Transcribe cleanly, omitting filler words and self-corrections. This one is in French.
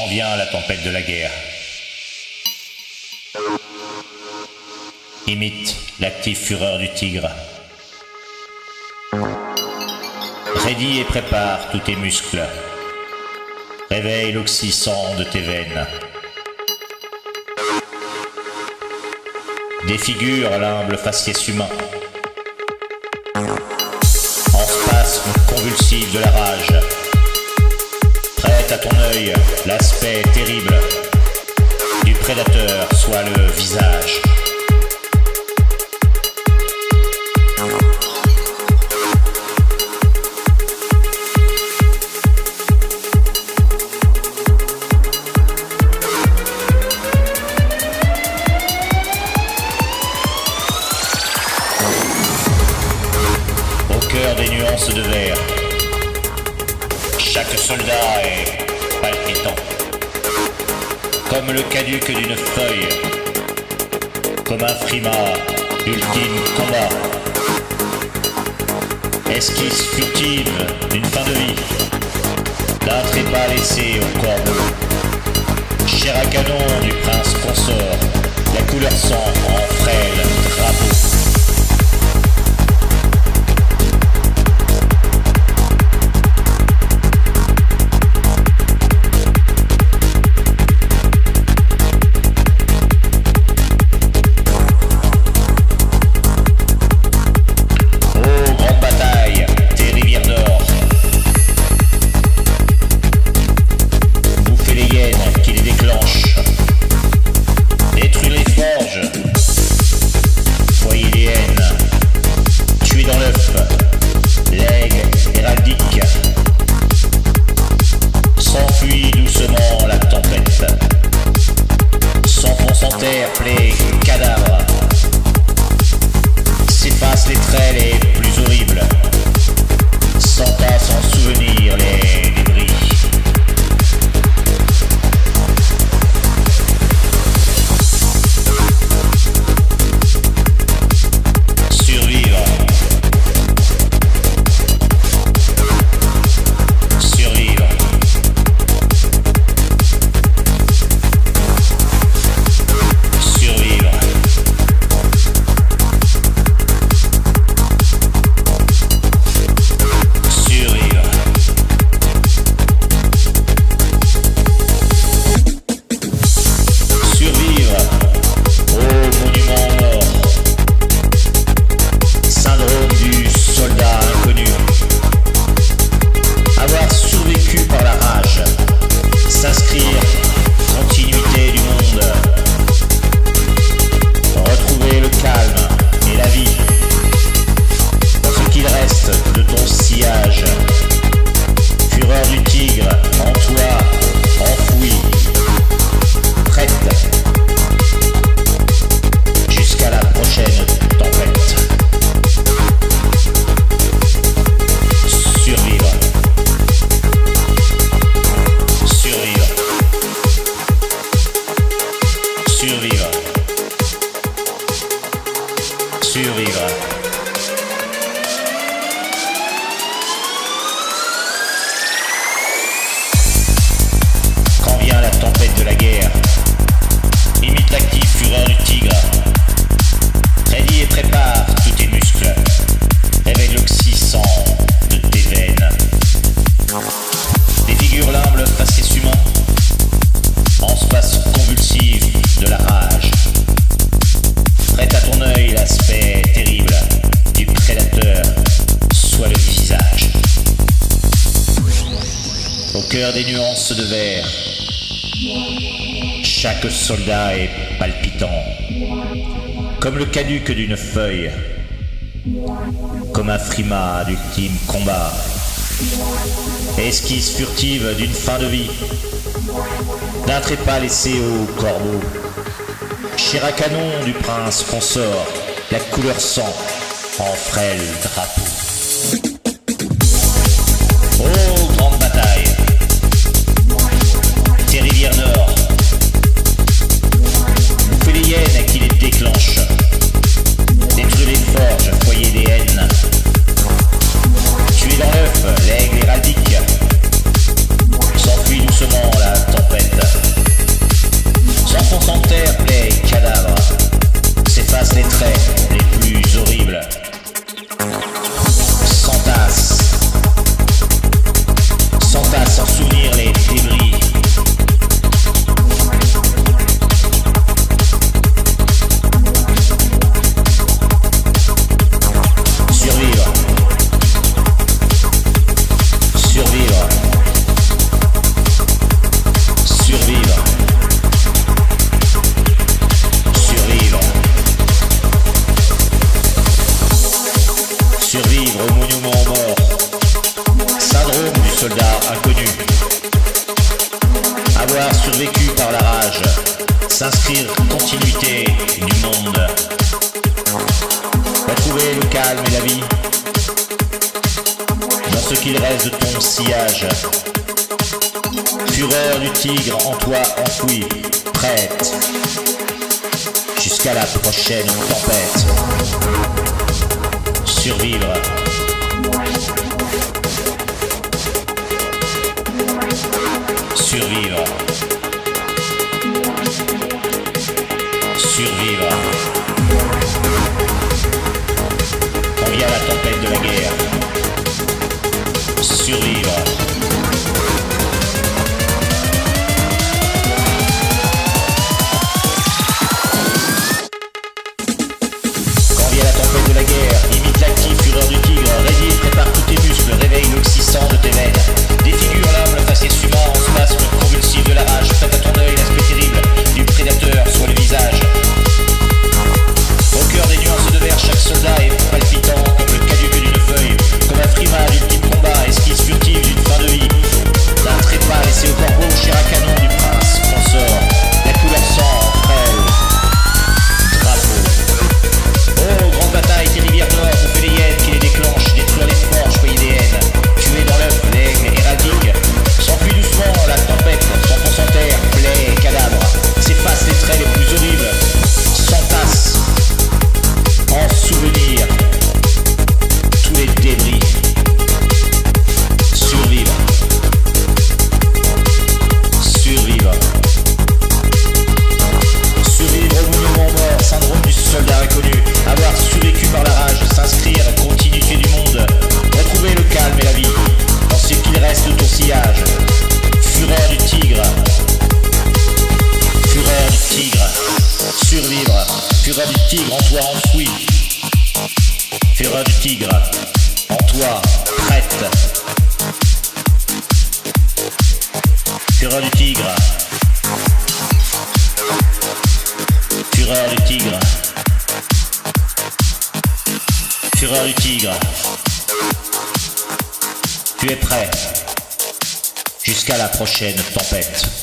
quand vient la tempête de la guerre. Imite l'active fureur du tigre. Raidis et prépare tous tes muscles. Réveille l'oxysant de tes veines. Défigure l'humble faciès humain. En spasme convulsif de la rage. Prête à ton œil l'aspect terrible du prédateur soit le visage. Des nuances de vert. Chaque soldat est palpitant, comme le caduc d'une feuille, comme un frimas d'ultime combat. Esquisse furtive d'une fin de vie, d'un trépas laissé au corbeau. Chair à canon du prince consort, la couleur sang en frêle drapeau. Survivre. Quand vient la tempête de la guerre, imite l'active fureur du tigre. Raidis et prépare tous tes muscles. Réveille l'oxysant de tes veines. Défigure l'humble faciès humain. En space convulsif de la rage. Prête à ton œil l'aspect terrible du prédateur soit le visage. Au cœur des nuances de vert, chaque soldat est palpitant, comme le caduc d'une feuille, comme un frimas d'ultime combat, esquisse furtive d'une fin de vie, d'un trépas laissé au corbeau. Chair à canon du prince consort, la couleur sang en frêle drapeau. Oh, grande bataille, tes rivières nord, bouffez les hyènes qui les déclenchent, détruire les forges, foyer des haines, tuer dans l'œuf l'aigle héraldique, s'enfuit doucement la tempête. soldat inconnu. Avoir survécu par la rage, s'inscrire continuité du monde. Retrouver le calme et la vie dans ce qu'il reste de ton sillage. Fureur du tigre en toi enfoui, prête jusqu'à la prochaine tempête. Survivre. Survivre. Survivre. Quand vient la tempête de la guerre. Survivre. Quand vient la tempête de la guerre, imite l'active fureur du tigre, raidis, prépare tous tes muscles, réveille l'oxysant de tes veines. Défigure l'homme, le faciès humain, en spasme convulsif de la rage, prête à ton œil l'aspect terrible du prédateur sur le visage. Au cœur des nuances de verre, chaque soldat est palpitant comme le caduc d'une feuille, comme un frima d'ultime combat, esquisse furtive d'une fin de vie. D'un trépas laissé au corbeau, chair à canon du prince consort, la couleur sang, frêle, drapeau. Oh, grande bataille, tes rivières d'or, bouffer les hyènes qui les déclenchent, détruire les franges, choyer des haines, tuer dans l'œuf l'aigle héraldique. S'enfuit doucement la tempête, s'enfonce en terre, plaies et cadavres, s'efface les traits les plus horribles, s'entasse en souvenir tous les débris. Survivre. Survivre. Survivre au monument mort, syndrome du soldat inconnu. Avoir survécu par la rage, s'inscrire à continuité du monde. Retrouver le calme et la vie dans ce qu'il reste de ton sillage. Fureur du tigre. Fureur du tigre. Survivre. Fureur du tigre en toi enfoui. Fureur du tigre en toi prête. Fureur du tigre. Fureur du tigre. Fureur du tigre. Tu es prêt jusqu'à la prochaine tempête.